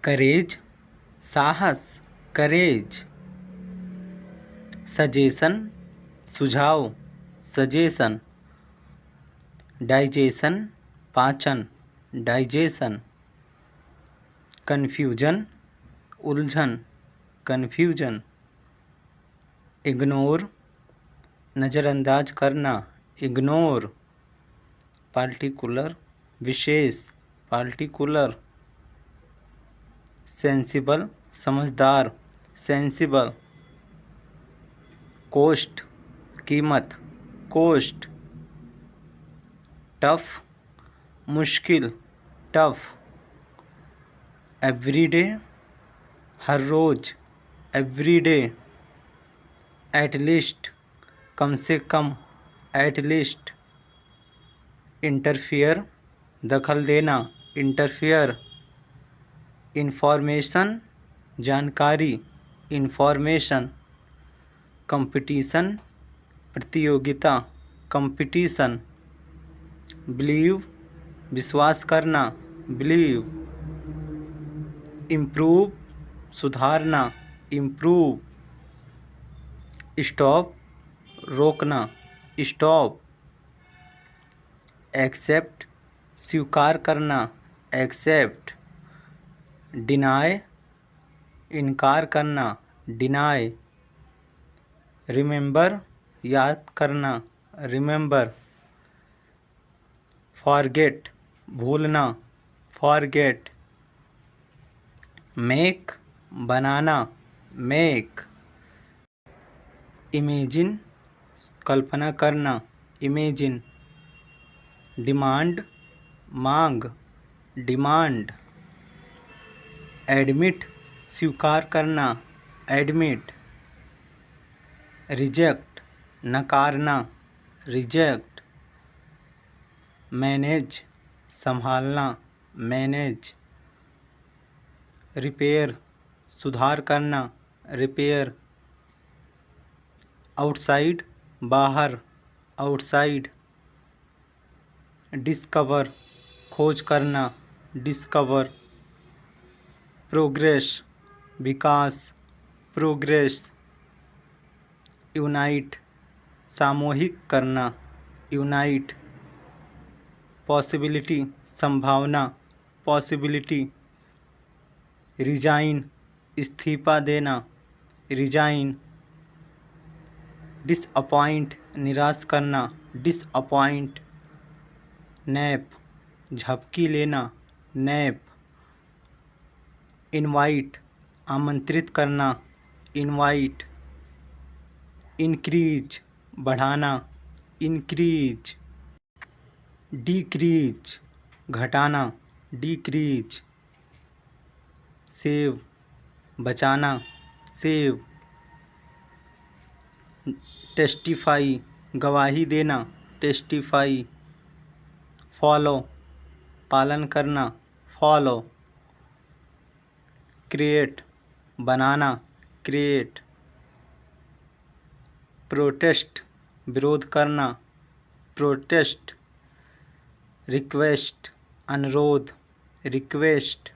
करेज साहस, करेज। सजेशन सुझाव, suggestion. Digestion पाचन, डाइजेशन। कन्फ्यूजन उलझन, कन्फ्यूजन। इग्नोर नज़रअंदाज करना, इग्नोर। पार्टिकुलर विशेष, पार्टिकुलर। सेंसिबल समझदार, सेंसिबल। कोस्ट कीमत, कोस्ट। टफ मुश्किल, टफ। एवरीडे हर रोज, एवरीडे। एटलीस्ट कम से कम, एटलीस्ट। इंटरफियर दखल देना, इंटरफियर। इंफॉर्मेशन जानकारी, इंफॉर्मेशन। कंपटीशन प्रतियोगिता, कंपटीशन। बिलीव विश्वास करना, बिलीव। इम्प्रूव सुधारना, इम्प्रूव। स्टॉप रोकना, स्टॉप। एक्सेप्ट स्वीकार करना, एक्सेप्ट। डिनाय इनकार करना, डिनाय। रिमेंबर याद करना, रिमेंबर। फॉरगेट भूलना, फॉरगेट। मेक बनाना, मेक। इमेजिन कल्पना करना, इमेजिन। डिमांड मांग, डिमांड। एडमिट स्वीकार करना, एडमिट। रिजेक्ट नकारना, रिजेक्ट। मैनेज संभालना, मैनेज। रिपेयर सुधार करना, रिपेयर। आउटसाइड बाहर, आउटसाइड। डिस्कवर खोज करना, डिस्कवर। प्रोग्रेस विकास, प्रोग्रेस। यूनाइट सामूहिक करना, यूनाइट। पॉसिबिलिटी संभावना, पॉसिबिलिटी। रिजाइन इस्तीफा देना, रिजाइन। डिसअपॉइंट निराश करना, डिसअपॉइंट। नैप झपकी लेना, नैप। इनवाइट आमंत्रित करना, इनवाइट। इंक्रीज बढ़ाना, इंक्रीज। डिक्रीज घटाना, डिक्रीज। सेव बचाना, सेव। टेस्टिफाई गवाही देना, टेस्टिफाई। फॉलो पालन करना, फॉलो। क्रिएट बनाना, क्रिएट। प्रोटेस्ट विरोध करना, प्रोटेस्ट। रिक्वेस्ट अनुरोध, रिक्वेस्ट।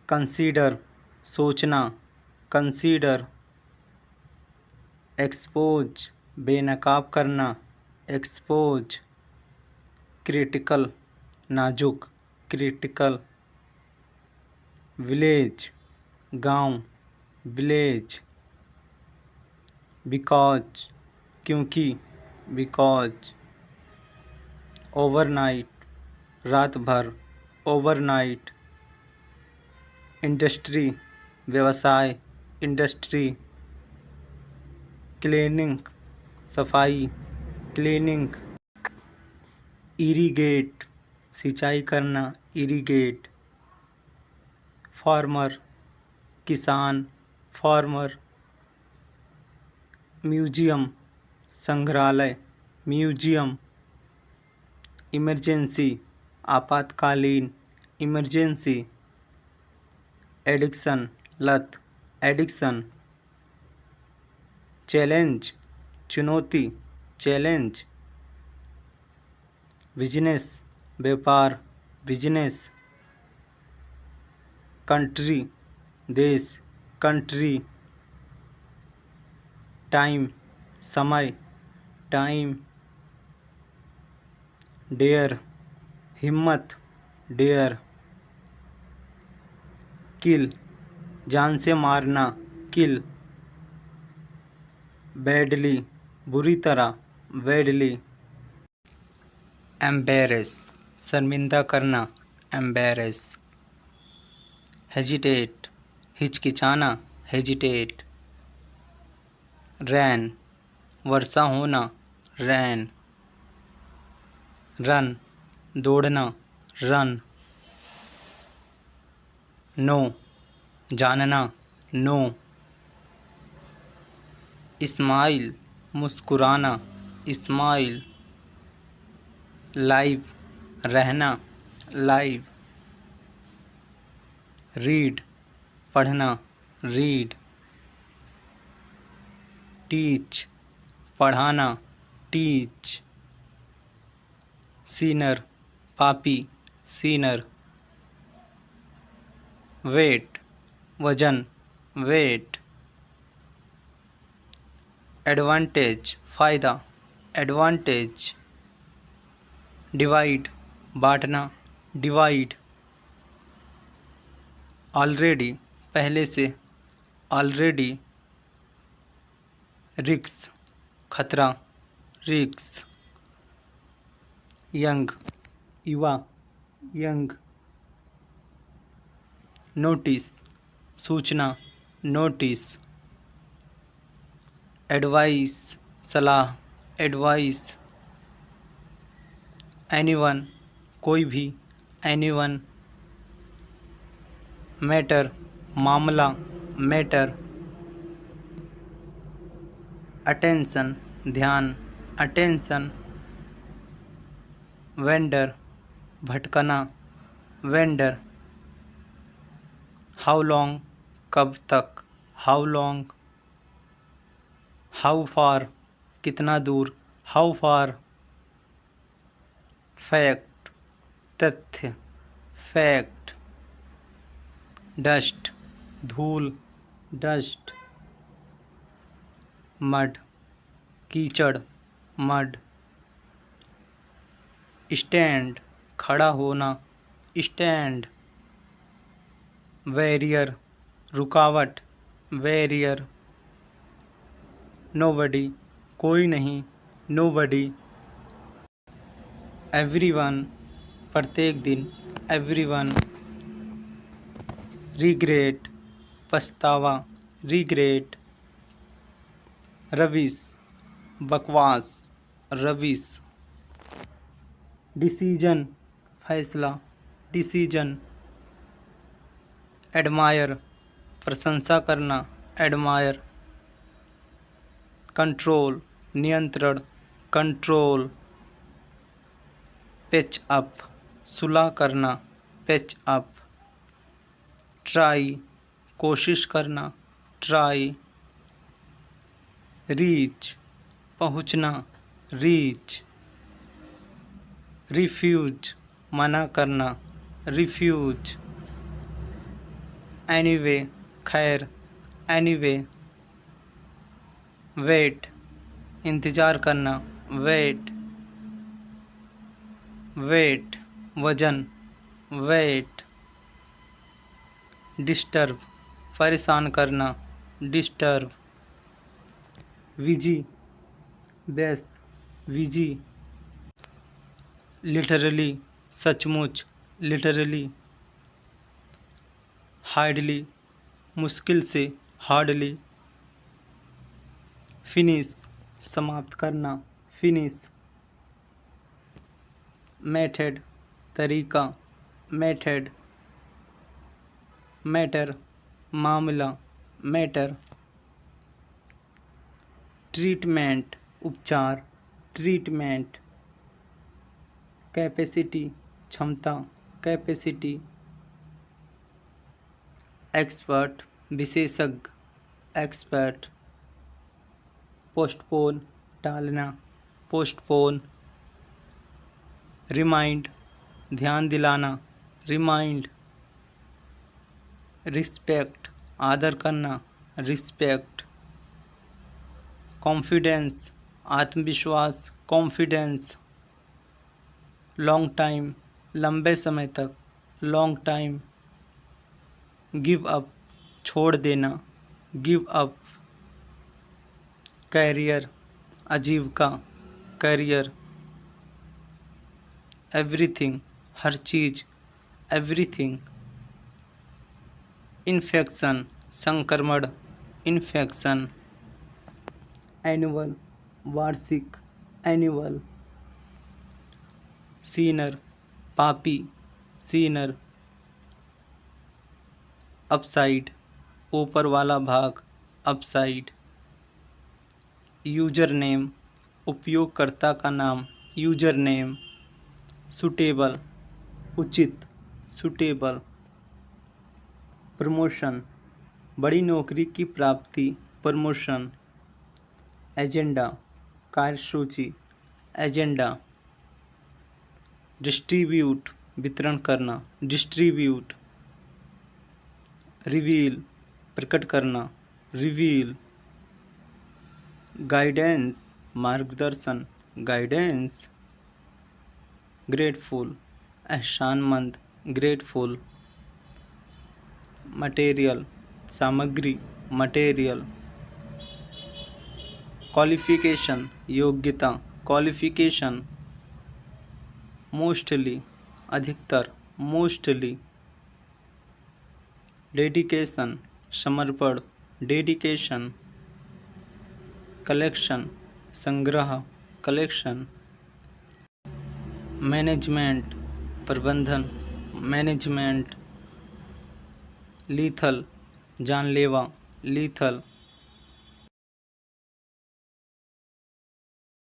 कंसीडर सोचना, कंसीडर। एक्सपोज बेनकाब करना, एक्सपोज। क्रिटिकल नाजुक, क्रिटिकल। विलेज गांव, विलेज। बिकॉज क्योंकि, बिकॉज। ओवरनाइट रात भर, ओवरनाइट। इंडस्ट्री व्यवसाय, इंडस्ट्री। क्लीनिंग सफाई, क्लीनिंग। इरीगेट सिंचाई करना, इरीगेट। फार्मर किसान, फार्मर। म्यूजियम संग्रहालय, म्यूजियम। इमरजेंसी आपातकालीन, इमरजेंसी। एडिक्शन लत, एडिक्शन। चैलेंज चुनौती, चैलेंज। बिजनेस व्यापार, बिजनेस। कंट्री देश, कंट्री। टाइम समय, टाइम। डेयर हिम्मत, डेयर। किल जान से मारना, किल। बैडली बुरी तरह, बैडली। एम्बेरेस शर्मिंदा करना, एम्बेरेस। हेजिटेट हिचकिचाना, हेजिटेट। रैन वर्षा होना, रैन। रन दौड़ना, रन। नो जानना, नो। स्माइल मुस्कुराना, स्माइल। लाइव रहना, लाइव। रीड पढ़ना, रीड। टीच पढ़ाना, टीच। सीनर पापी, सीनर। वेट वजन, वेट। एडवांटेज फ़ायदा, एडवांटेज। डिवाइड बांटना, डिवाइड। ऑलरेडी पहले से, ऑलरेडी। रिक्स खतरा, रिक्स। यंग युवा, यंग। नोटिस सूचना, नोटिस। एडवाइस सलाह, एडवाइस। एनीवन कोई भी, एनीवन। मैटर मामला, मैटर। अटेंशन ध्यान, अटेंशन। वेंडर भटकना, वेंडर। हाउ लॉन्ग कब तक, हाउ लॉन्ग। हाउ फार कितना दूर, हाउ फार। फैक्ट तथ्य, फैक्ट। डस्ट धूल, डस्ट। मड कीचड़, मड। स्टैंड खड़ा होना, स्टैंड। बैरियर रुकावट, बैरियर। नोबडी कोई नहीं, नोबडी। एवरीवन प्रत्येक दिन, एवरीवन। रिग्रेट पछतावा, रिग्रेट। रविश बकवास, रविश। डिसीजन फैसला, डिसीजन। एडमायर प्रशंसा करना, एडमायर। कंट्रोल नियंत्रण, कंट्रोल। पैच अप सुलह करना, पैच अप। ट्राई कोशिश करना, ट्राई। रीच पहुँचना, रीच। रिफ्यूज मना करना, रिफ्यूज। एनीवे खैर, एनीवे। वेट इंतज़ार करना, वेट। वेट वजन, वेट। डिस्टर्ब परेशान करना, डिस्टर्ब। विजी व्यस्त, विजी। लिटरली सचमुच, लिटरली। हार्डली मुश्किल से, हार्डली। फिनिश समाप्त करना, फिनिश। मेथड तरीका, मेथड। मैटर मामला, मैटर। ट्रीटमेंट उपचार, ट्रीटमेंट। कैपेसिटी क्षमता, कैपेसिटी। एक्सपर्ट विशेषज्ञ, एक्सपर्ट। पोस्टपोन टालना, पोस्टपोन। रिमाइंड ध्यान दिलाना, रिमाइंड। रिस्पेक्ट आदर करना, रिस्पेक्ट। कॉन्फिडेंस आत्मविश्वास, कॉन्फिडेंस। लॉन्ग टाइम लंबे समय तक, लॉन्ग टाइम। गिव अप छोड़ देना, गिव अप। कैरियर आजीविका, कैरियर। एवरीथिंग हर चीज़, एवरीथिंग। इन्फेक्शन संक्रमण, इन्फेक्शन। एनुअल वार्षिक, एनुअल। सीनर पापी, सीनर। अपसाइड ऊपर वाला भाग, अपसाइड। यूजर नेम उपयोगकर्ता का नाम, यूजर नेम। सुटेबल उचित, सुटेबल। प्रमोशन बड़ी नौकरी की प्राप्ति, प्रमोशन। एजेंडा कार्यसूची, एजेंडा। डिस्ट्रीब्यूट वितरण करना, डिस्ट्रीब्यूट। रिवील प्रकट करना, रिवील। गाइडेंस मार्गदर्शन, गाइडेंस। ग्रेटफुल एहसानमंद, ग्रेटफुल। मटेरियल सामग्री, मटेरियल। क्वालिफिकेशन योग्यता, क्वालिफिकेशन। मोस्टली अधिकतर, मोस्टली। डेडिकेशन समर्पण, डेडिकेशन। कलेक्शन संग्रह, कलेक्शन। मैनेजमेंट प्रबंधन, मैनेजमेंट। लीथल जानलेवा, लीथल।